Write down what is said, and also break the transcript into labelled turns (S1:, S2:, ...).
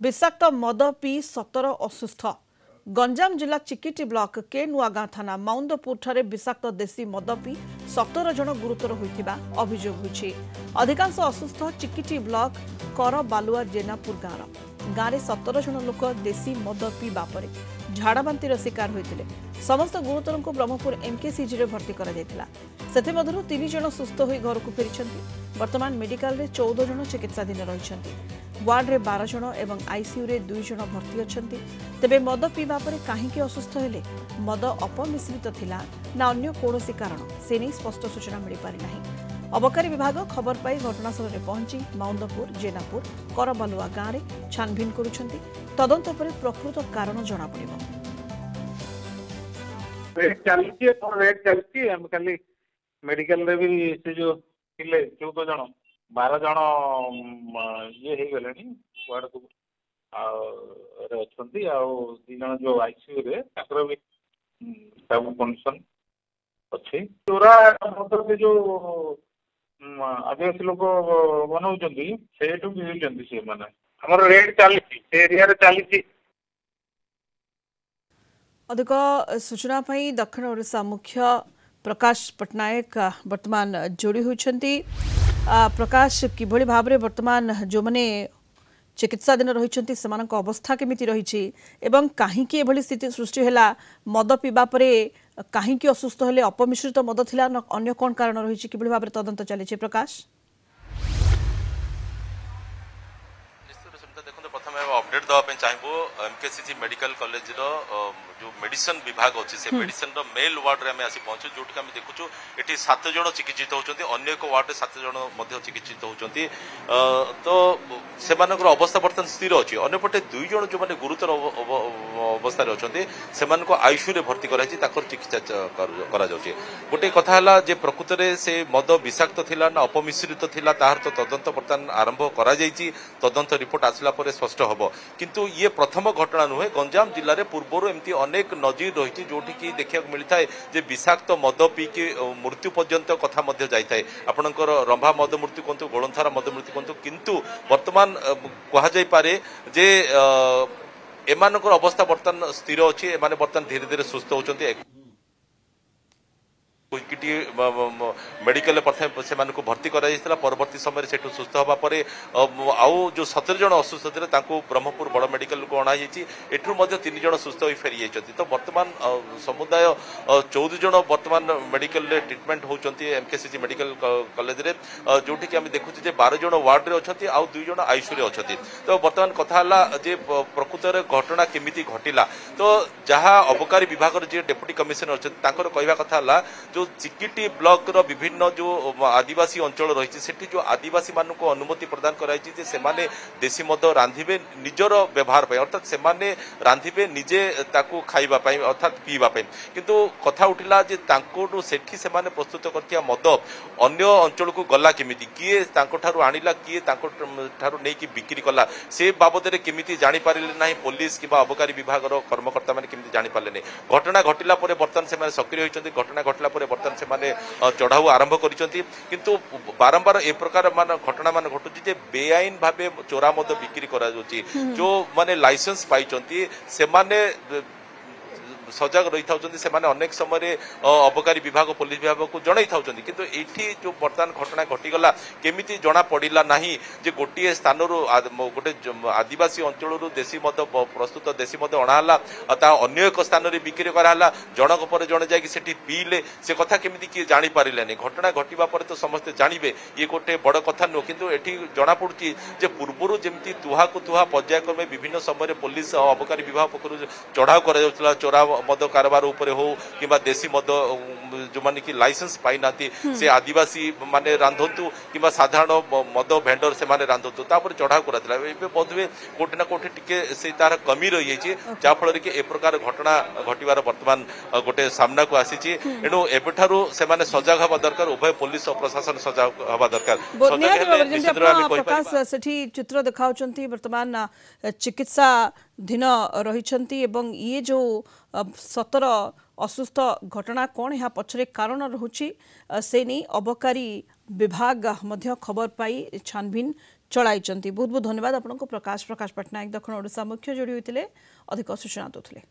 S1: विषाक्त मद पी 17 असुस्थ। गंजाम जिला चिकिटी ब्लॉक के नुआगां थाना माउंदपुर ठारे विषाक्त देशी मद पी 17 जन गुरुतर होइतिबा अभियोग होइछि। अधिकांश असुस्थ चिकिटी ब्लॉक कर बालुआ जेनापुर गाँव में 17 जन लोक देशी मद पीवा पर झाड़ाबांतिर शिकार होते। समस्त गुरुतर को ब्रह्मपुर एमकेसीजी रे भर्ती करा जायतिला। सेथिमध्यरु 3 जन सुस्थ होई घर को फेरिछन्ति। वर्तमान मेडिकल रे 14 जन चिकित्साधीन रहिछन्ति। वार्ड रे 12 जन एवं आईसीयू रे 2 जन भर्ती अछन्ति। तेबे मद पीवा पर काहेकि असुस्थ हेले, मद अपमिश्रित थिला ना अन्य कोनोसी कारण से नहीं स्पष्ट सूचना मिल पारि नाही। अबकारी विभाग खबर पाई घटनास्थल में पहुंची माउंदपुर जेनापुर करबालुआ गाँव में छानभिन करुछन्ति। तदंत पर प्रकृत कारण जना पड़िबो।
S2: रेट चलती हम खाली मेडिकल रे भी से जो थिले 14 जन 12 जन ये हे गलेनी वार्ड को रे अछंती आ 2 जन जो आईसीयू रे ताकर भी सब कंडीशन अच्छी पूरा मतलब जो आदिवासी लोक बनाउछंती सेठू मिलुछंती से माने हमर रेट चलती से एरिया रे चलती।
S1: अधिक सूचना पाई दक्षिण ओडिशा मुख्य प्रकाश पटनायक वर्तमान जोड़ी होइछन्ति। प्रकाश किभଳି भाबरे वर्तमान जो माने चिकित्साधीन रहिछन्ति सेमानक अवस्था केमिति रहिछि एवं काहीकि एभଳି स्थिति सृष्टि ହେଲା मद पीवा परे काहीकि असुस्थ हेले अपमिश्रित मद थिला अन्य कोन कारण रहिछि किभଳି भाबरे तदंत चलिछि प्रकाश?
S3: अपडेट देवाई चाहबू एमकेसीजी मेडिकल कॉलेज जो मेडिसिन विभाग अच्छी से मेडिसिन मेल वार्ड में आसी पहुंचु जो देखु ये 7 जन चिकित्सित होती अन्य एक वार्ड 7 जन चिकित्सित होती तो से अवस्था बर्तमान स्थिर अच्छी अंपटे 2 जन जो मैंने गुरुतर अवस्था अच्छा आईसीयू रे भर्ती कराई चिकित्सा गोटे कथा जे प्रकृत में से मद विषाक्त थिला ना अपमिश्रित थिला तार तो तदंत बर्तमान आरंभ करा जायछि। तदंत रिपोर्ट आसला परे स्पष्ट हबो किंतु ये प्रथम घटना नुहे। गंजाम जिले में पूर्वर एमती अनेक नजीर रही जोटि की देखा मिलता है जे विषाक्त मद पीकी मृत्यु पर्यंत कथा जाए आपणकर रंभा मद मृत्यु कहतु गोलंथार मद मृत्यु कहतु किंतु वर्तमान कहुपे जे एमानकर अवस्था बर्तमान स्थिर अच्छी एमाने बर्तमान धीरे धीरे सुस्थ होती मेडिकल प्रथम से भर्ती करा परवर्ती समय से सुस्थ हवा पर आउ जो 17 जन असुस्थ थे ब्रह्मपुर बड़ मेडिकल को अणाई एठू 3 जन सुस्थ हो फेरी जाती। तो वर्तमान समुदाय 14 जन वर्तमान मेडिकल ट्रिटमेंट होती एमकेसीजी मेडिकल कॉलेज रे जोटि आम देखुचे 12 जन वार्ड रे अच्छी आउ 2 जन आईसीयू रे अच्छी। तो वर्तमान कथा जे प्रकृत घटना केमिति घटिला तो जहाँ अबकारी विभाग जे डेप्यूटी कमिशनर अच्छा कहवा कथा जो चिकिटी ब्लॉक रो विभिन्न जो आदिवासी अंचल रही सेठी जो आदिवासी मान को अनुमति प्रदान कराई से माने देशी मद रांधिबे निजर व्यवहार पाई अर्थात से माने रांधिबे निजे ताकू खाइबा पाई अर्थात पीवा पाई किंतु कथा उठिला जे तांको सेठी से माने प्रस्तुत करथिया मद अन्य अंचल को गला केमिति किए तांको ठारू आनिला किए तांको ठारू नेकी बिक्री कला से बाबद रे केमिति जानि पारिले नाही पुलिस किबा अबकारी विभाग रो कर्मकर्ता माने केमिति जानि पारले नै। घटना घटिला परे वर्तमान से माने सक्रिय होइचंती। घटना घटिला परे वर्तमान से माने चढ़ाऊ आरंभ करिसंती किंतु बारंबार ए प्रकार मान घटना मान घटुची जे बेआईन भाबे चोरा मद बिक्री करा जाउची जो माने लाइसेंस पाइचंती से माने सजग रही था से माने अनेक समय अबकारी विभाग पुलिस विभाग को जन था किंतु ये जो बर्तमान घटना घटीगला केमिति जना पड़ा ना जे गोटे स्थान गोटे आदिवासी अंचल देशी मद प्रस्तुत देशी मद अणाला अन्य एक स्थान में बिक्री कराला जनक पर जड़े जाकि पीले से कथा केमिति किए जानी पारे घटना घटवा पर तो समस्ते जानवे ये गोटे बड़ कथा नुह किंतु एठी जना पड़ुची जे पूर्वर जमी तुहा को तुहा पर्यायक्रमे विभिन्न समय पुलिस अबकारी विभाग पक्ष चढ़ाऊ कर चोरा मद कारबार उपरे हो कि देशी मद जो माने कि लाइसेंस पाई नाती से आदिवासी माने रांधतु कि साधारण मद भेंडर से माने रांधतु तापर चढ़ाऊ कराला एबे बोधवे कोटे ना कोटे टिके से तार कमी रही है जा फल कि ए प्रकार घटना घटिवार वर्तमान गोटे सामना को आसी एणु एबेठारु से माने सजग हवा दरकार उभय पुलिस और प्रशासन सजग हवा दरकार
S1: प्रकाश सेठी चित्र देखाउचंती वर्तमान चिकित्सा धीन रही एवं ये जो 17 असुस्थ घटना कौन यहाँ पछरे कारण रहुची से नहीं अबकारी विभाग मध्य खबर पाई छानभिन चलाई। बहुत बहुत धन्यवाद आपको प्रकाश पट्टनायक दक्षिण ओडिशा मुख्य जोड़ी होते अधिक सूचना दूसरे।